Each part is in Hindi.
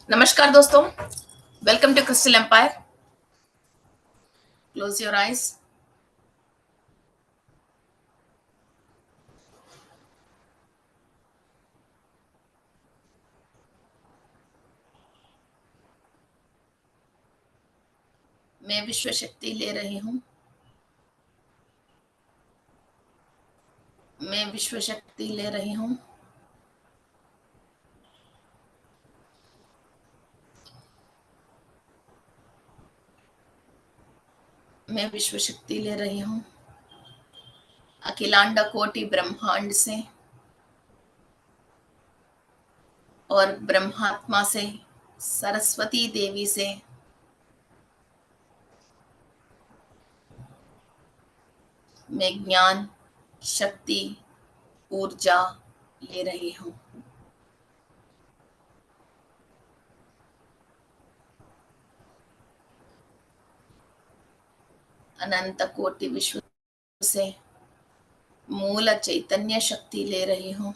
नमस्कार दोस्तों, welcome to crystal empire. Close your eyes. मैं विश्व शक्ति ले रही हूँ। मैं विश्व शक्ति ले रही हूँ। मैं विश्व शक्ति ले रही हूँ। अखिलांड कोटि ब्रह्मांड से और ब्रह्मात्मा से, सरस्वती देवी से मैं ज्ञान, शक्ति, ऊर्जा ले रही हूँ। अनंत कोटि विश्व से मूल चैतन्य शक्ति ले रही हूँ।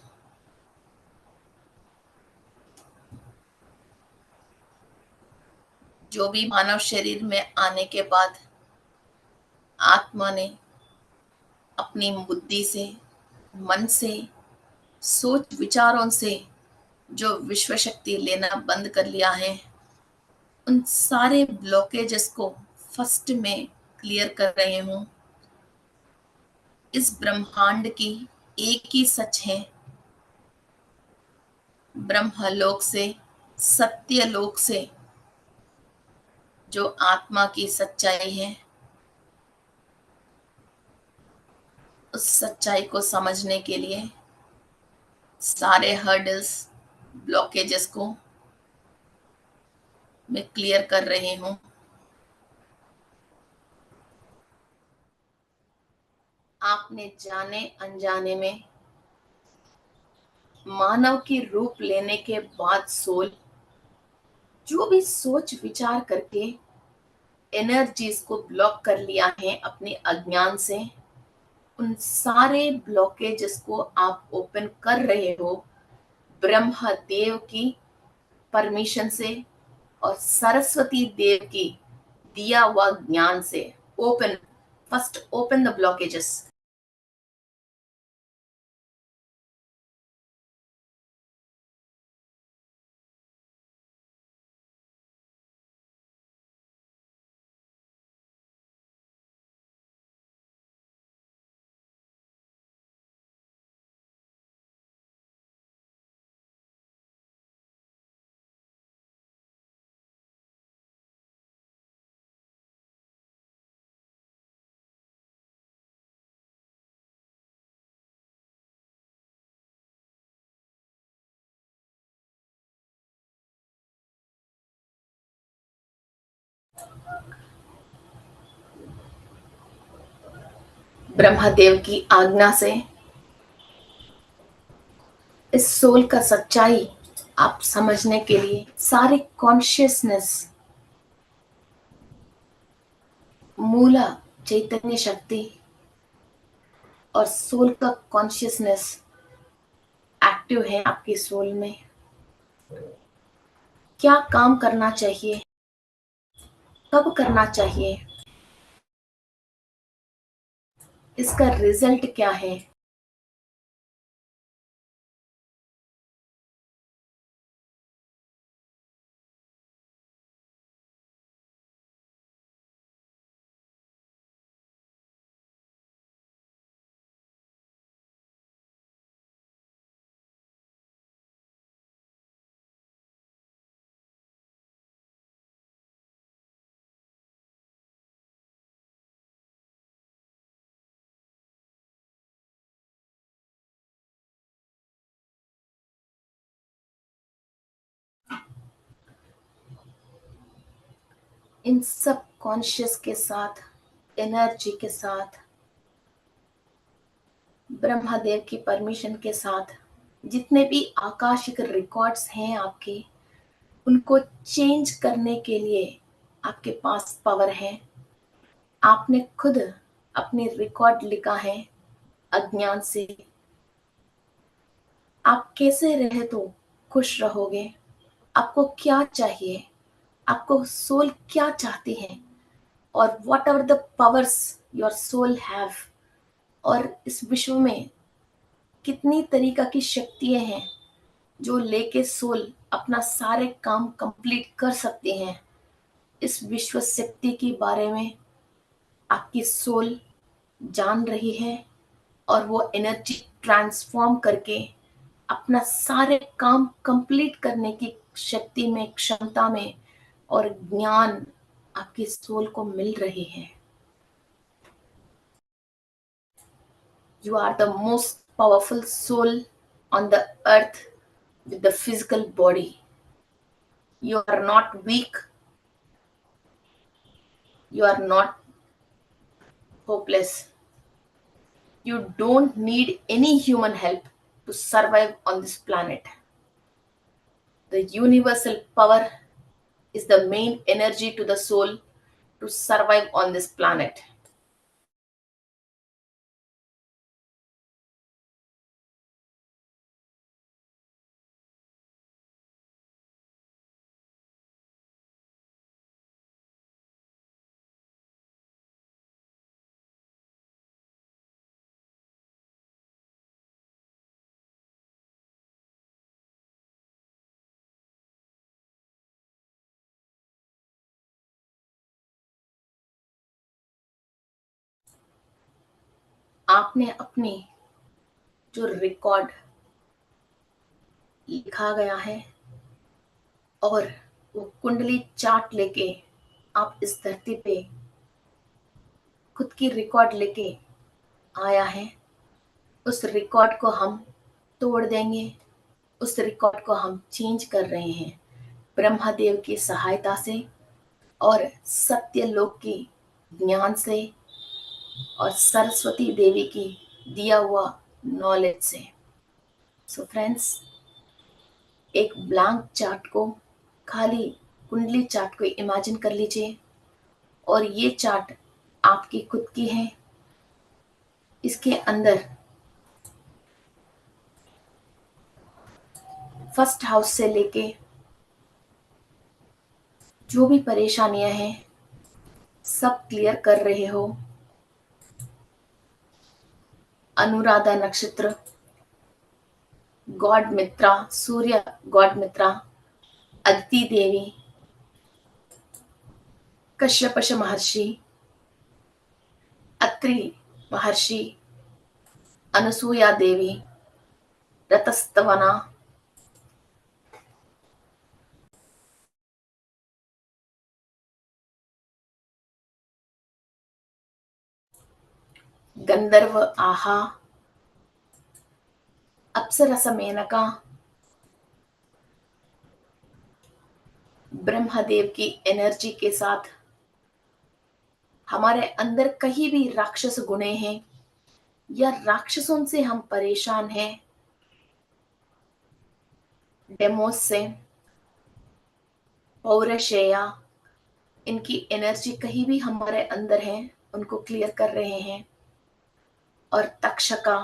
जो भी मानव शरीर में आने के बाद आत्मा ने अपनी बुद्धि से, मन से, सोच विचारों से जो विश्व शक्ति लेना बंद कर लिया है, उन सारे ब्लॉकेजेस को फर्स्ट में क्लियर कर रहे हूँ। इस ब्रह्मांड की एक ही सच है, ब्रह्मलोक से, सत्य लोक से जो आत्मा की सच्चाई है, उस सच्चाई को समझने के लिए सारे हर्डल्स, ब्लॉकेजेस को मैं क्लियर कर रही हूँ। आपने जाने अनजाने में मानव की रूप लेने के बाद सोल जो भी सोच विचार करके एनर्जीज को ब्लॉक कर लिया है अपने अज्ञान से, उन सारे ब्लॉकेजेस को आप ओपन कर रहे हो ब्रह्म देव की परमिशन से और सरस्वती देव की दिया हुआ ज्ञान से। Open, first open the blockages. Brahmadev की आज्ञा से इस सोल का सच्चाई आप समझने के लिए सारी कॉन्शियसनेस, मूला चैतन्य शक्ति और सोल का कॉन्शियसनेस एक्टिव है आपकी सोल में। क्या काम करना चाहिए, कब करना चाहिए, इसका रिजल्ट क्या है, इन सब कॉन्शियस के साथ, एनर्जी के साथ, ब्रह्मदेव की परमिशन के साथ जितने भी आकाशिक रिकॉर्ड्स हैं आपके, उनको चेंज करने के लिए आपके पास पावर है। आपने खुद अपने रिकॉर्ड लिखा है अज्ञान से। आप कैसे रहे तो खुश रहोगे, आपको क्या चाहिए, आपको सोल क्या चाहती है, और whatever the powers your soul have, और इस विश्व में कितनी तरीका की शक्तियां हैं जो लेके सोल अपना सारे काम कंप्लीट कर सकते हैं। इस विश्व शक्ति के बारे में आपकी सोल जान रही है, और वो एनर्जी ट्रांसफॉर्म करके अपना सारे काम कंप्लीट करने की शक्ति में, क्षमता में और ज्ञान आपकी सोल को मिल रही है। You are the most powerful soul on the earth with the physical body. You are not weak. You are not hopeless. You don't need any human help to survive on this planet. The universal power is the main energy to the soul to survive on this planet. आपने अपनी जो रिकॉर्ड लिखा गया है, और वो कुंडली चार्ट लेके आप इस धरती पे खुद की रिकॉर्ड लेके आया है, उस रिकॉर्ड को हम तोड़ देंगे। उस रिकॉर्ड को हम चेंज कर रहे हैं ब्रह्मदेव की सहायता से और सत्य लोक की ज्ञान से और सरस्वती देवी की दिया हुआ नॉलेज से। सो फ्रेंड्स, एक ब्लैंक चार्ट को, खाली कुंडली चार्ट को इमेजिन कर लीजिए, और ये चार्ट आपकी खुद की है। इसके अंदर फर्स्ट हाउस से लेके जो भी परेशानियां हैं सब क्लियर कर रहे हो। अनुराधा नक्षत्र, गॉड मित्रा, सूर्य गॉड मित्रा, अदिति देवी, कश्यपश महर्षि, अत्रि महर्षि, अनुसूया देवी, रतस्तवना, गंधर्व आहा, अप्सरस मेनका, ब्रह्मदेव की एनर्जी के साथ हमारे अंदर कहीं भी राक्षस गुणे हैं या राक्षसों से हम परेशान हैं, डेमोस से, पौरशेया, इनकी एनर्जी कहीं भी हमारे अंदर है, उनको क्लियर कर रहे हैं। और तक्षका,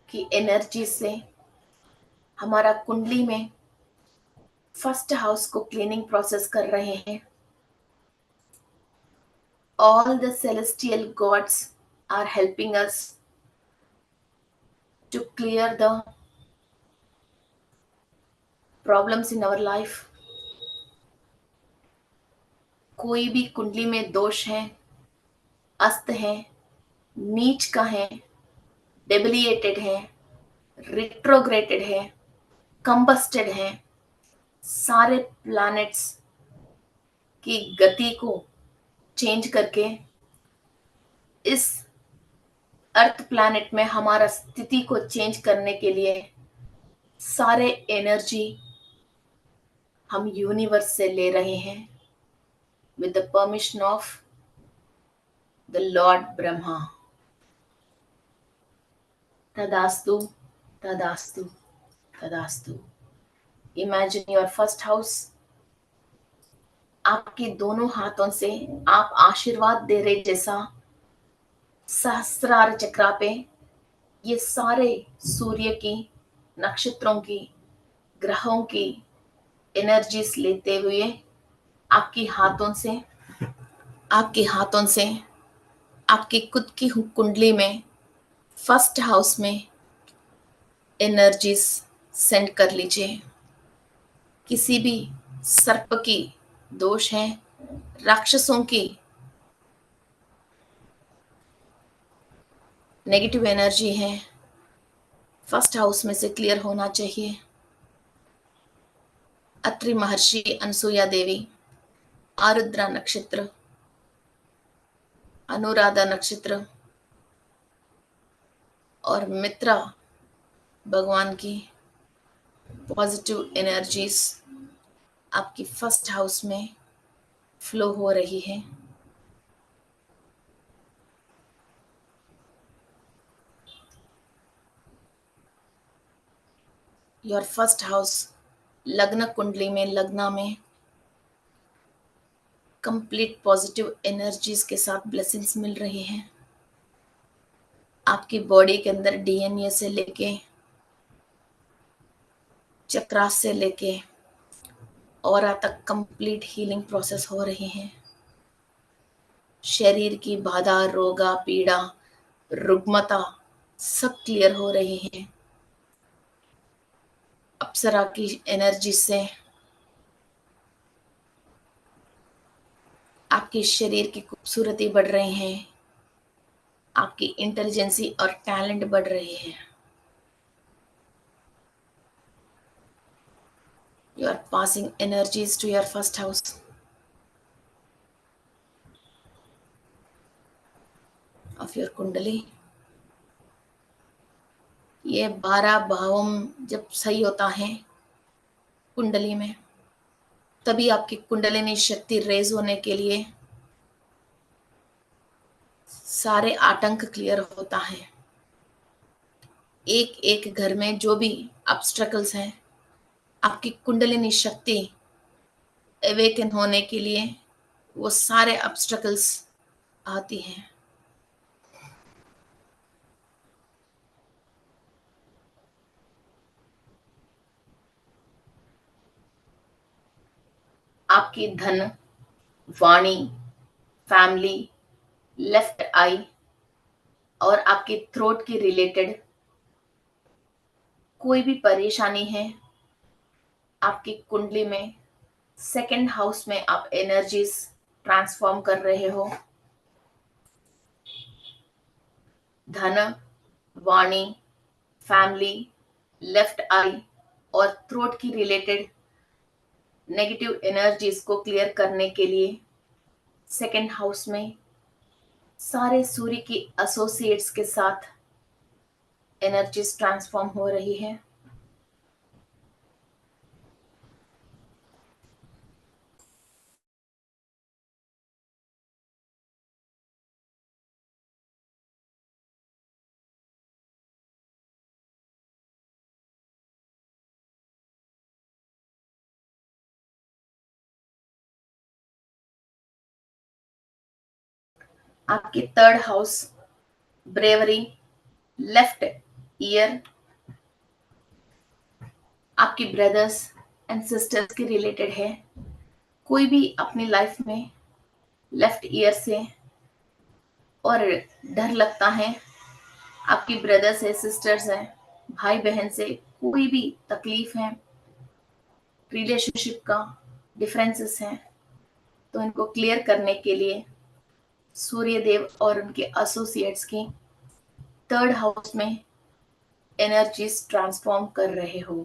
की एनर्जी से हमारा कुंडली में फर्स्ट हाउस को क्लीनिंग प्रोसेस कर रहे हैं। All the celestial gods are helping us to clear the problems in our life. कोई भी कुंडली में दोष है, अस्त है, नीच का है, डेबिलिएटेड है, रिट्रोग्रेटेड है, कंबस्टेड है, सारे प्लैनेट्स की गति को चेंज करके इस अर्थ प्लैनेट में हमारा स्थिति को चेंज करने के लिए सारे एनर्जी हम यूनिवर्स से ले रहे हैं with the permission of the Lord Brahma. Tadastu, Tadastu, Tadastu. Imagine your first house. आपके दोनों हाथों से आप आशीर्वाद दे रहे, जैसा सहस्रार चक्रा पे ये सारे सूर्य की, नक्षत्रों की, ग्रहों की एनर्जीज लेते हुए आपके हाथों से आपके हाथों से आपकी खुद की कुंडली में फर्स्ट हाउस में एनर्जीज सेंड कर लीजिए। किसी भी सर्प की दोष है, राक्षसों की नेगेटिव एनर्जी है, फर्स्ट हाउस में से क्लियर होना चाहिए। अत्रि महर्षि, अनसुया देवी, आरुद्रा नक्षत्र, अनुराधा नक्षत्र और मित्रा भगवान की पॉजिटिव एनर्जीज आपकी फर्स्ट हाउस में फ्लो हो रही है। योर फर्स्ट हाउस लग्न कुंडली में, लग्ना में कंप्लीट पॉजिटिव एनर्जीज के साथ ब्लेसिंग्स मिल रही हैं। आपकी बॉडी के अंदर डीएनए से लेके, चक्रास से लेके ऑरा तक कंप्लीट हीलिंग प्रोसेस हो रही है। शरीर की बाधा, रोगा, पीड़ा, रुग्मता सब क्लियर हो रही है। अप्सरा की एनर्जी से आपके शरीर की खूबसूरती बढ़ रही है, आपकी इंटेलिजेंसी और टैलेंट बढ़ रही है। You are passing energies to your first house of your कुंडली। ये 12 भावों जब सही होता है कुंडली में, तभी आपकी कुंडलिनी शक्ति रेज होने के लिए सारे आतंक क्लियर होता है। एक एक घर में जो भी ऑब्स्ट्रकल्स हैं, आपकी कुंडलिनी शक्ति अवेकन होने के लिए वो सारे ऑब्स्ट्रकल्स आती हैं। आपकी धन, वाणी, फैमिली, लेफ्ट आई और आपके थ्रोट के रिलेटेड कोई भी परेशानी है, आपकी कुंडली में सेकंड हाउस में आप एनर्जीज ट्रांसफॉर्म कर रहे हो। धन, वाणी, फैमिली, लेफ्ट आई और थ्रोट की रिलेटेड नेगेटिव एनर्जीज को क्लियर करने के लिए सेकंड हाउस में सारे सूर्य की एसोसिएट्स के साथ एनर्जीज ट्रांसफॉर्म हो रही है। आपकी third house bravery, left ear, आपकी ब्रदर्स एंड सिस्टर्स के रिलेटेड है। कोई भी अपनी लाइफ में लेफ्ट ईयर से और डर लगता है, आपकी ब्रदर्स है, सिस्टर्स हैं, भाई बहन से कोई भी तकलीफ है, रिलेशनशिप का डिफरेंसेस हैं, तो इनको क्लियर करने के लिए सूर्य देव और उनके एसोसिएट्स की थर्ड हाउस में एनर्जीज ट्रांसफॉर्म कर रहे हो।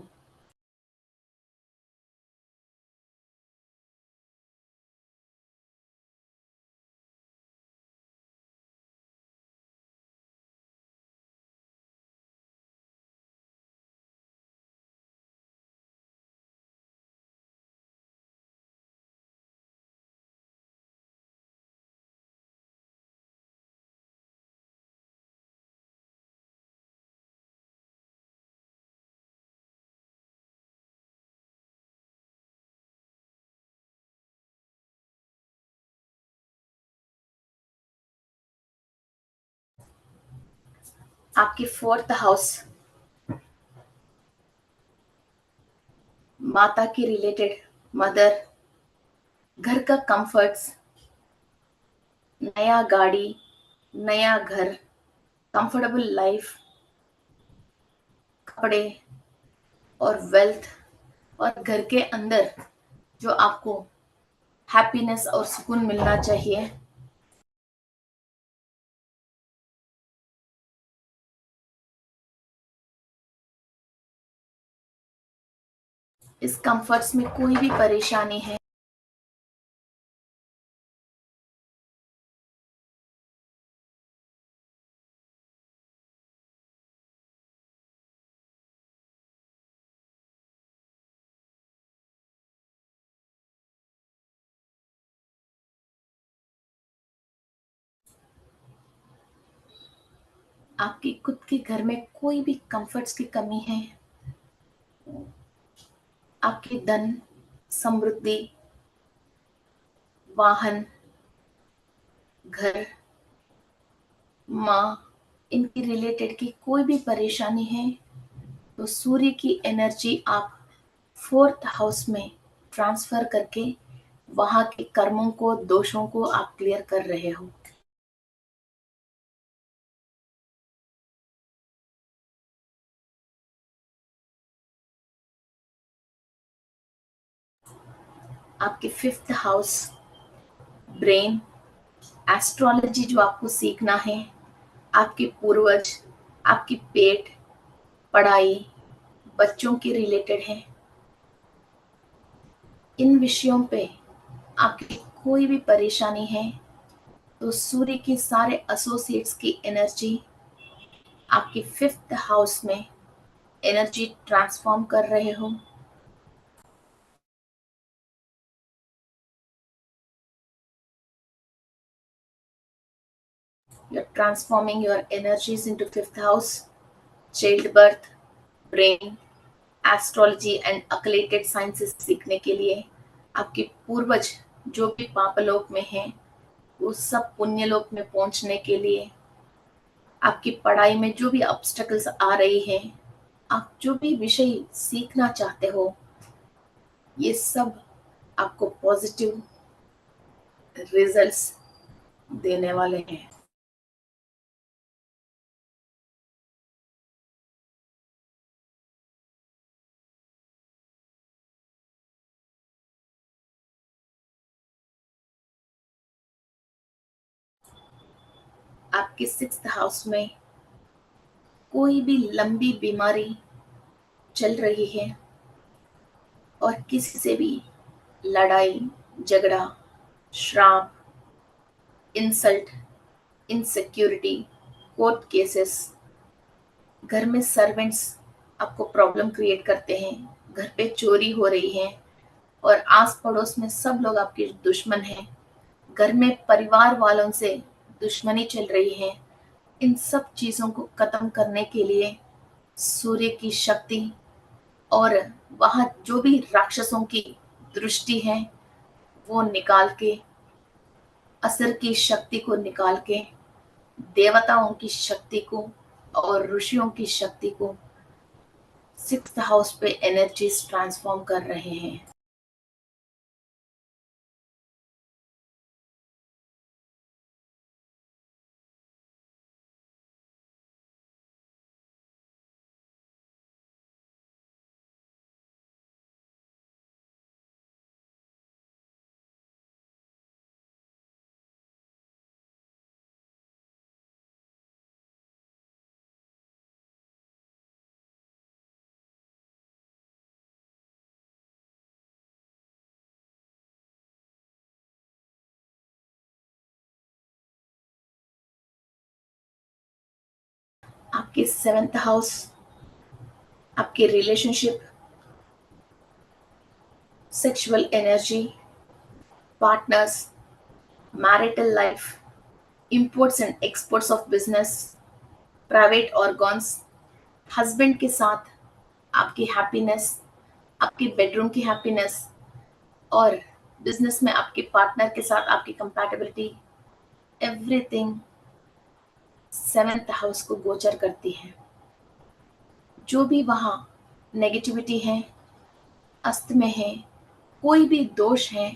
आपकी फोर्थ हाउस माता के रिलेटेड, मदर, घर का कंफर्ट्स, नया गाड़ी, नया घर, कंफर्टेबल लाइफ, कपड़े और वेल्थ, और घर के अंदर जो आपको हैप्पीनेस और सुकून मिलना चाहिए, इस कंफर्ट्स में कोई भी परेशानी है, आपके खुद के घर में कोई भी कंफर्ट्स की कमी है, आपके धन, समृद्धि, वाहन, घर, माँ, इनके रिलेटेड की कोई भी परेशानी है, तो सूर्य की एनर्जी आप फोर्थ हाउस में ट्रांसफर करके वहां के कर्मों को, दोषों को आप क्लियर कर रहे हो। आपके फिफ्थ हाउस ब्रेन, एस्ट्रोलॉजी जो आपको सीखना है, आपके पूर्वज, आपकी पेट, पढ़ाई, बच्चों के रिलेटेड है, इन विषयों पे आपकी कोई भी परेशानी है, तो सूर्य के सारे एसोसिएट्स की एनर्जी आपके फिफ्थ हाउस में एनर्जी ट्रांसफॉर्म कर रहे हो। You're transforming your energies into fifth house, childbirth, brain, astrology and occulted sciences सीखने के लिए आपके पूर्वज जो भी पापलोक में हैं, वो सब पुण्यलोक में पहुंचने के लिए, आपकी पढ़ाई में जो भी ऑब्स्टेकल्स आ रही हैं, आप जो भी विषय सीखना चाहते हो, ये सब आपको पॉजिटिव रिजल्ट्स देने वाले हैं। आपके सिक्स्थ हाउस में कोई भी लंबी बीमारी चल रही है और किसी से भी लड़ाई, झगड़ा, श्राप, इंसल्ट, इनसिक्योरिटी, कोर्ट केसेस, घर में सर्वेंट्स आपको प्रॉब्लम क्रिएट करते हैं, घर पे चोरी हो रही है और आस पड़ोस में सब लोग आपके दुश्मन हैं, घर में परिवार वालों से दुश्मनी चल रही है, इन सब चीजों को खत्म करने के लिए सूर्य की शक्ति और वहां जो भी राक्षसों की दृष्टि है, वो निकाल के, असुर की शक्ति को निकाल के, देवताओं की शक्ति को और ऋषियों की शक्ति को सिक्स्थ हाउस पे एनर्जीज ट्रांसफॉर्म कर रहे हैं। आपके सेवेंथ हाउस आपके relationship, sexual energy, partners, marital life, imports and exports of business, private organs, husband के साथ आपकी हैप्पीनेस, आपके बेडरूम की हैप्पीनेस, और बिजनेस में आपके पार्टनर के साथ आपकी कंपैटिबिलिटी, एवरीथिंग 7th हाउस को गोचर करती है। जो भी वहाँ नेगेटिविटी है, अस्त में है, कोई भी दोष है,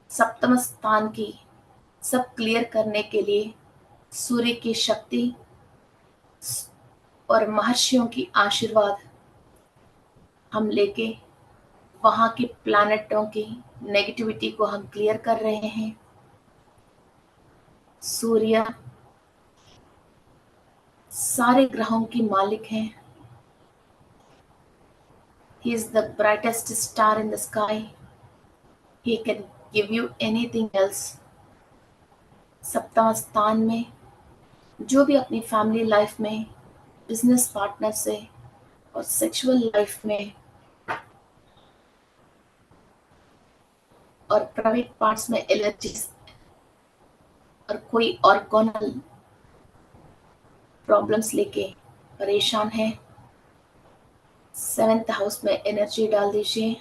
सप्तम स्थान की सब क्लियर करने के लिए सूर्य की शक्ति और महर्षियों की आशीर्वाद हम लेके वहाँ के प्लैनेटों की नेगेटिविटी को हम क्लियर कर रहे हैं। सूर्य सारे ग्रहों की मालिक हैं। He is the brightest star in the sky. He can give you anything else. सप्तम स्थान में जो भी अपनी फैमिली लाइफ में, बिजनेस पार्टनर से और सेक्सुअल लाइफ में और प्राइवेट पार्ट्स में एलर्जीज और कोई ऑर्गोनल प्रॉब्लम्स लेके परेशान है, 7th हाउस में एनर्जी डाल दीजिए।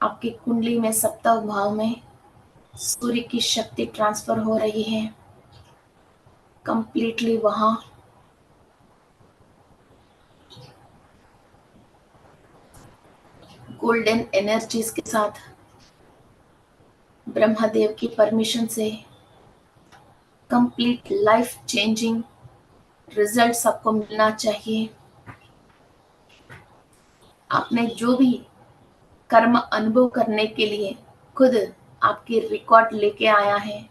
आपकी कुंडली में सप्तम भाव में सूर्य की शक्ति ट्रांसफर हो रही है कंप्लीटली। वहां गोल्डन एनर्जीज के साथ ब्रह्मदेव की परमिशन से कंप्लीट लाइफ चेंजिंग रिजल्ट्स आपको मिलना चाहिए। आपने जो भी कर्म अनुभव करने के लिए खुद आपकी रिकॉर्ड लेके आया है,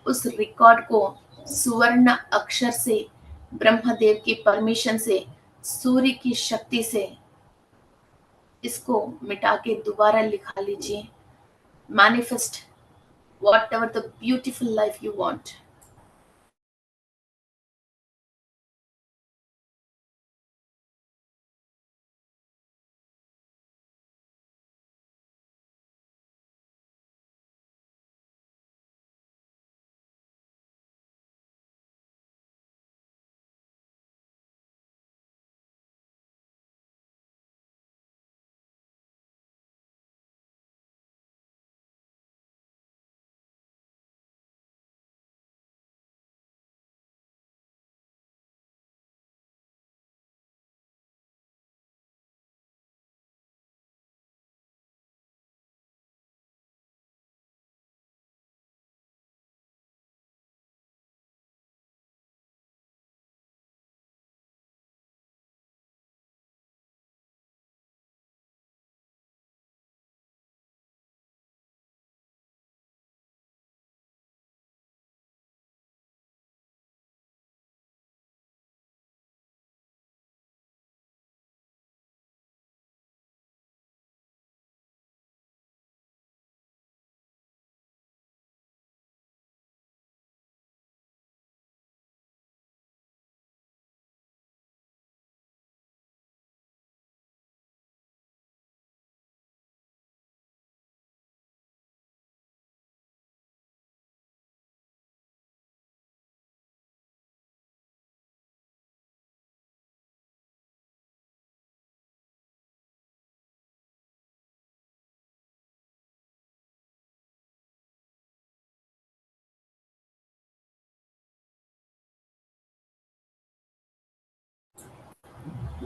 उस रिकॉर्ड को सुवर्ण अक्षर से ब्रह्मदेव की परमिशन से सूर्य की शक्ति से इसको मिटा के दोबारा लिखा लीजिए। Manifest whatever the beautiful life you want.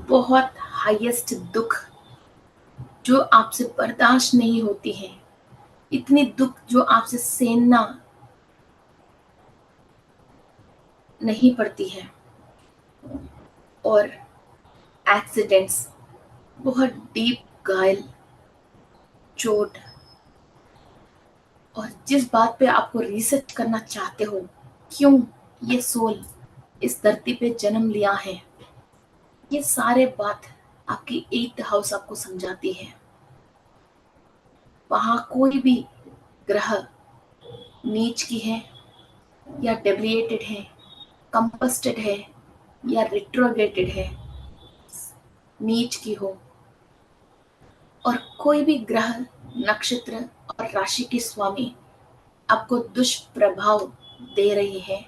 बहुत हाईएस्ट दुख जो आपसे बर्दाश्त नहीं होती है, इतनी दुख जो आपसे सहना नहीं पड़ती है, और एक्सीडेंट्स, बहुत डीप घायल, चोट, और जिस बात पे आपको रिसर्च करना चाहते हो, क्यों ये सोल इस धरती पे जन्म लिया है, ये सारे बात आपकी 8th हाउस आपको समझाती है। वहां कोई भी ग्रह नीच की है या डेविएटेड है, कंपस्टेड है या रिट्रोग्रेटेड है, नीच की हो, और कोई भी ग्रह, नक्षत्र और राशि के स्वामी आपको दुष्प्रभाव दे रही है,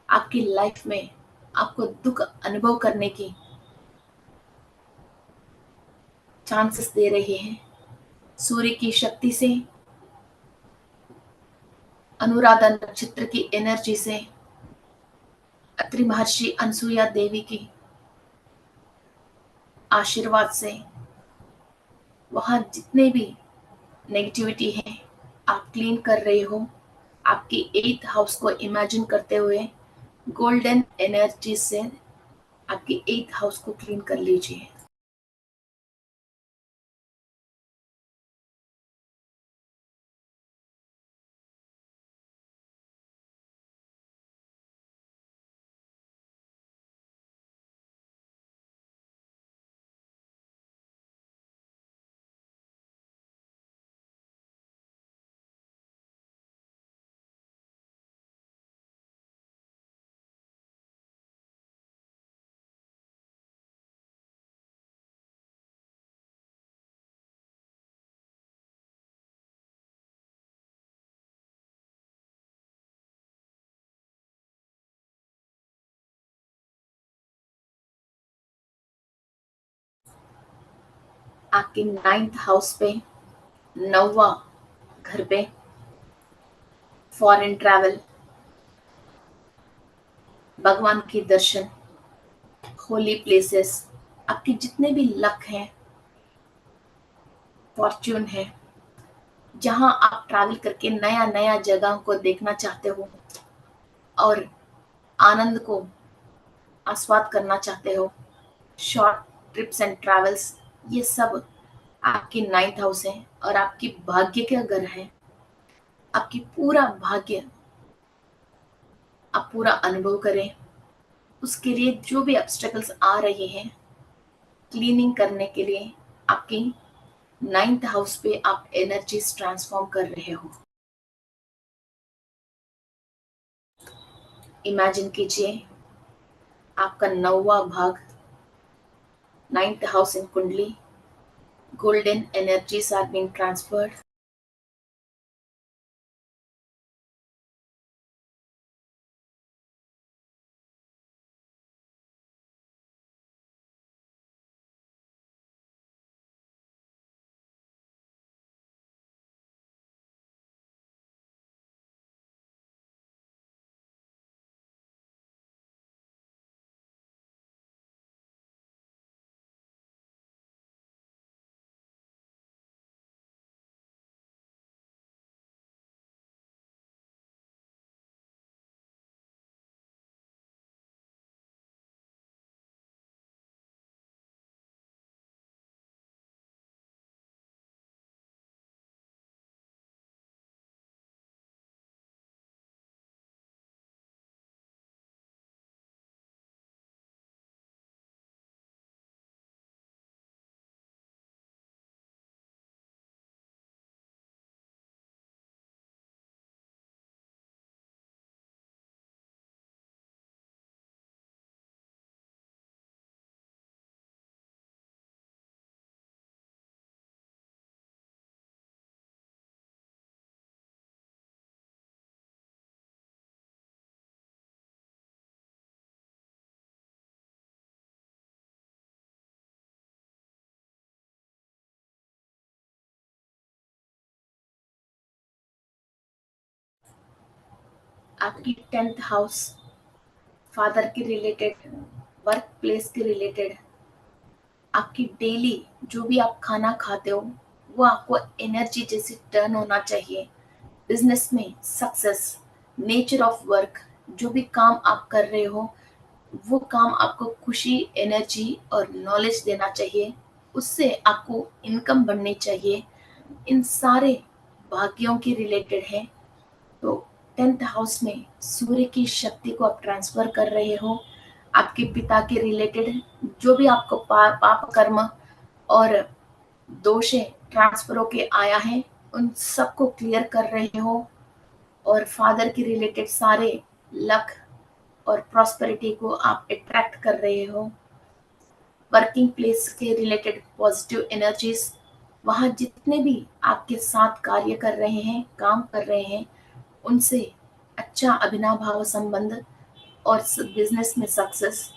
आपकी लाइफ में आपको दुख अनुभव करने की चांसेस दे रही है, सूर्य की शक्ति से अनुराधा नक्षत्र की एनर्जी से, अत्रि महर्षि अनसुईया देवी की आशीर्वाद से, वहाँ जितने भी नेगेटिविटी है आप क्लीन कर रहे हो। आपकी 8th हाउस को इमेजिन करते हुए गोल्डन एनर्जी से आपकी 8th हाउस को क्लीन कर लीजिए। आपके 9th हाउस पे, 9वां घर पे फॉरेन ट्रैवल, भगवान के दर्शन, होली प्लेसेस, आपके जितने भी लक हैं, फॉर्च्यून है, जहाँ आप ट्रैवल करके नया नया जगह को देखना चाहते हो और आनंद को आस्वाद करना चाहते हो, शॉर्ट ट्रिप्स एंड ट्रैवल्स, ये सब आपकी 9th हाउस है और आपकी भाग्य का घर है। आपकी पूरा भाग्य आप पूरा अनुभव करें। उसके लिए जो भी ऑब्स्टेकल्स आ रहे हैं क्लीनिंग करने के लिए, आपकी 9th हाउस पे आप एनर्जीज ट्रांसफॉर्म कर रहे हो। इमेजिन कीजिए आपका 9वां भाग, 9th हाउस इन कुंडली, golden energies are being transferred। आपकी 10th हाउस फादर के रिलेटेड, वर्क प्लेस के रिलेटेड, आपकी डेली जो भी आप खाना खाते हो वो आपको एनर्जी जैसे टर्न होना चाहिए। बिजनेस में सक्सेस, नेचर ऑफ वर्क, जो भी काम आप कर रहे हो वो काम आपको खुशी, एनर्जी और नॉलेज देना चाहिए। उससे आपको इनकम बढ़नी चाहिए। इन सारे भाग्यों के रिलेटेड है। तो 10th हाउस में सूर्य की शक्ति को आप ट्रांसफर कर रहे हो। आपके पिता के रिलेटेड जो भी आपको पाप कर्म और दोषे ट्रांसफर होके आया है उन सबको क्लियर कर रहे हो। और फादर के रिलेटेड सारे लक और प्रॉस्पेरिटी को आप अट्रैक्ट कर रहे हो। वर्किंग प्लेस के रिलेटेड पॉजिटिव एनर्जीज, वहाँ जितने भी आपके साथ कार्य कर रहे हैं, काम कर रहे हैं, उनसे अच्छा अभिनाभाव संबंध और बिजनेस में success,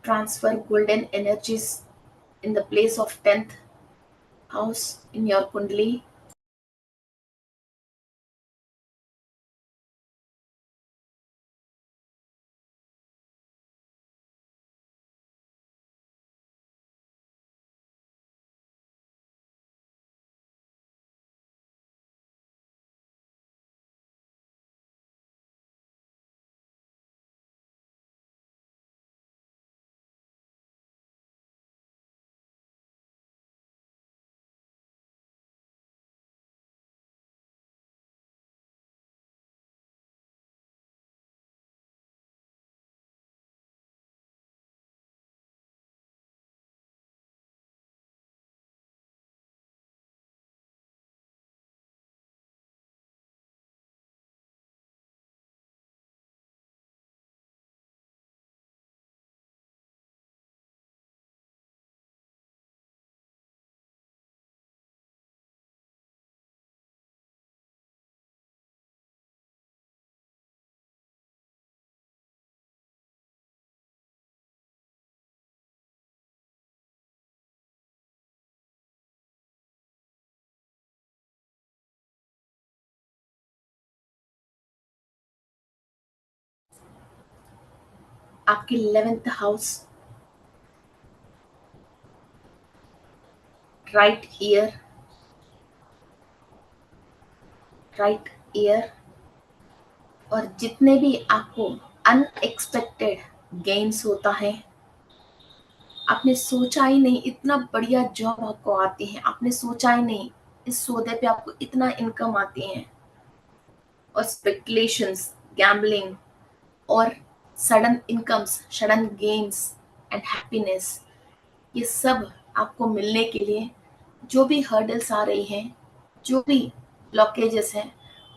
transfer golden energies in the place of 10th house in your kundali। आपके 11th house, right year, right year. और जितने भी आपको अनएक्सपेक्टेड गेन्स होता है, आपने सोचा ही नहीं इतना बढ़िया जॉब आपको आती है, आपने सोचा ही नहीं इस सौदे पे आपको इतना इनकम आती है। और स्पेकुलेशंस, गैम्बलिंग और sudden incomes, sudden gains and happiness, ये सब आपको मिलने के लिए जो भी हर्डल्स आ रही हैं, जो भी ब्लॉकेजेस हैं,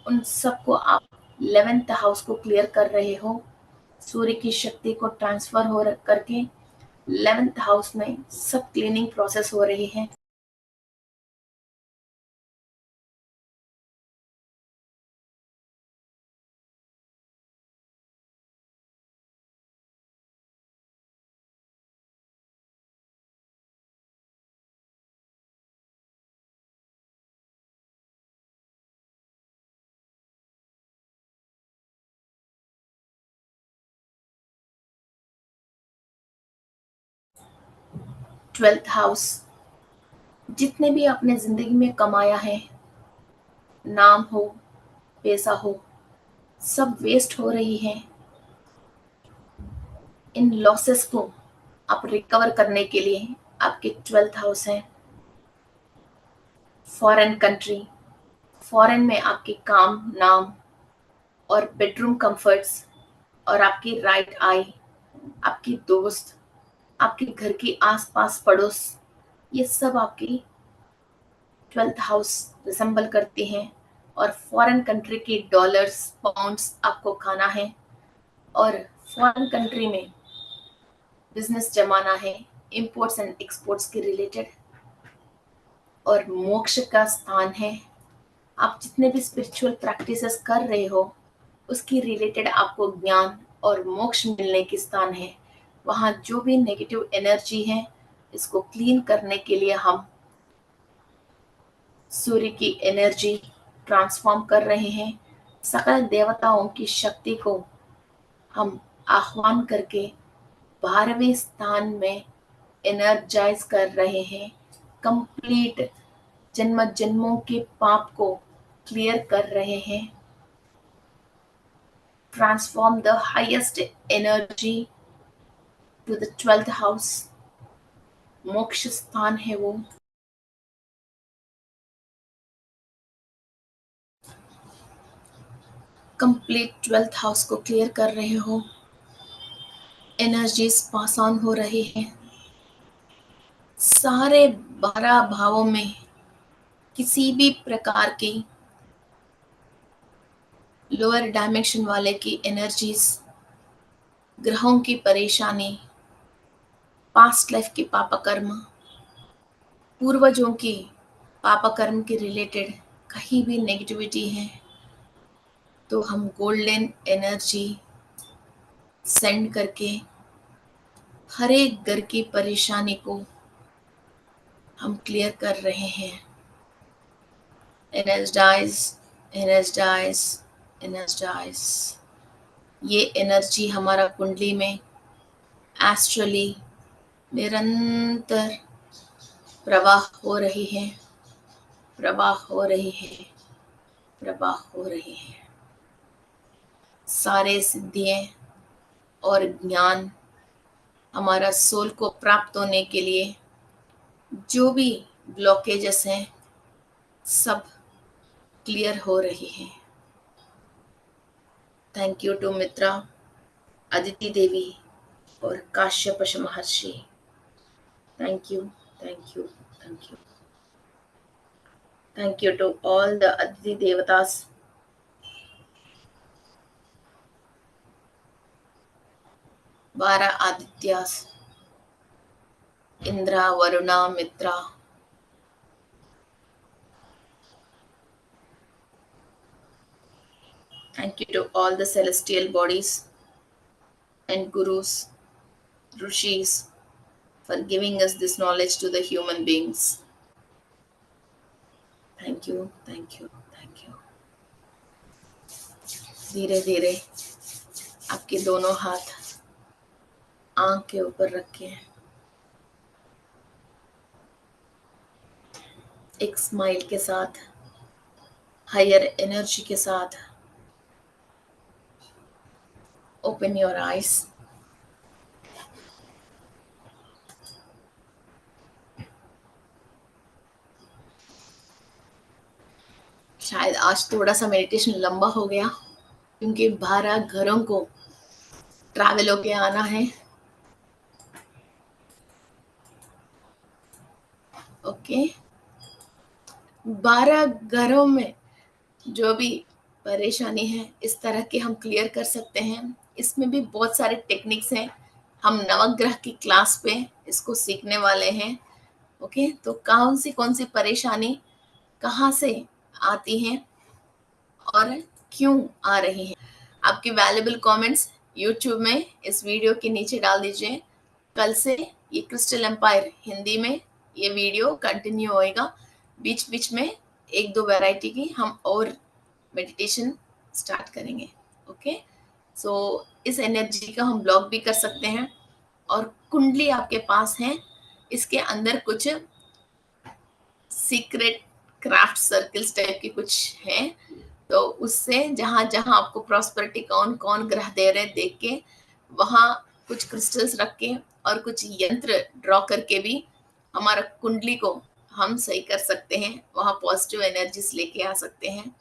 उन सबको आप 11th हाउस को क्लियर कर रहे हो। सूर्य की शक्ति को ट्रांसफर हो करके 11th हाउस में सब क्लीनिंग प्रोसेस हो रही है। ट्वेल्थ हाउस, जितने भी आपने जिंदगी में कमाया है, नाम हो, पैसा हो, सब वेस्ट हो रही है। इन लॉसेस को आप रिकवर करने के लिए आपके 12th हाउस है। फॉरेन कंट्री, फॉरेन में आपके काम, नाम और बेडरूम कंफर्ट्स और आपकी राइट आई, आपकी दोस्त, आपके घर के आसपास पड़ोस, ये सब आपकी 12th हाउस रिसेंबल करती हैं। और फॉरेन कंट्री की डॉलर्स, पाउंड्स आपको खाना है, और फॉरेन कंट्री में बिजनेस जमाना है, इंपोर्ट्स एंड एक्सपोर्ट्स के रिलेटेड। और मोक्ष का स्थान है, आप जितने भी स्पिरिचुअल प्रैक्टिसेस कर रहे हो उसकी रिलेटेड आपको ज्ञान और मोक्ष मिलने की स्थान है। वहाँ जो भी नेगेटिव एनर्जी है, इसको क्लीन करने के लिए हम सूर्य की एनर्जी ट्रांसफॉर्म कर रहे हैं। सकल देवताओं की शक्ति को हम आह्वान करके 12वें स्थान में एनर्जाइज कर रहे हैं। कंप्लीट जन्म जन्मों के पाप को क्लियर कर रहे हैं। Transform the highest energy to the 12th house, मोक्ष स्थान है वो। कंप्लीट 12th हाउस को क्लियर कर रहे हो, एनर्जीज पास ऑन हो रही है। सारे 12 भावों में किसी भी प्रकार की लोअर डायमेंशन वाले की एनर्जीज, ग्रहों की परेशानी, पास्ट लाइफ के पापा कर्म, पूर्वजों की पापा कर्म के रिलेटेड कहीं भी नेगेटिविटी है, तो हम गोल्डन एनर्जी सेंड करके हर एक घर की परेशानी को हम क्लियर कर रहे हैं। Energise, energise, energise. ये एनर्जी हमारा कुंडली में एस्ट्रली निरंतर प्रवाह हो रही है, प्रवाह हो रही है, प्रवाह हो रही है। सारे सिद्धियाँ और ज्ञान हमारा सोल को प्राप्त होने के लिए जो भी ब्लॉकेजेस हैं, सब क्लियर हो रही हैं। थैंक यू टू मित्रा, अदिति देवी और काश्यप महर्षि। Thank you, thank you, thank you. Thank you to all the Aditi Devatas. 12 Adityas, Indra, Varuna, Mitra. Thank you to all the celestial bodies and gurus, rishis, for giving us this knowledge to the human beings. Thank you, thank you, thank you. धीरे धीरे आपके दोनों हाथ आंख के ऊपर रखें, एक स्माइल के साथ, हायर एनर्जी के साथ ओपन योर आईज। शायद आज थोड़ा सा मेडिटेशन लंबा हो गया क्योंकि 12 घरों को ट्रैवल होके आना है। ओके, 12 घरों में जो भी परेशानी है इस तरह के हम क्लियर कर सकते हैं। इसमें भी बहुत सारे टेक्निक्स हैं, हम नवग्रह की क्लास पे इसको सीखने वाले हैं। ओके, तो कौन सी परेशानी कहाँ से आती हैं और क्यों आ रही हैं। आपकी वैल्यूबल कमेंट्स यूट्यूब में इस वीडियो के नीचे डाल दीजिए। कल से ये क्रिस्टल एम्पायर हिंदी में ये वीडियो कंटिन्यू होएगा। बीच बीच में एक दो वैरायटी की हम और मेडिटेशन स्टार्ट करेंगे। ओके, सो इस एनर्जी का हम ब्लॉक भी कर सकते हैं। और कुंडली आपके पास है, इसके अंदर कुछ सीक्रेट क्राफ्ट सर्कल्स टाइप की कुछ हैं, तो उससे जहां जहां आपको प्रॉस्पेरिटी कौन कौन ग्रह दे रहे देख के वहां कुछ क्रिस्टल्स रख के और कुछ यंत्र ड्रॉ करके भी हमारा कुंडली को हम सही कर सकते हैं, वहां पॉजिटिव एनर्जीज लेके आ सकते हैं।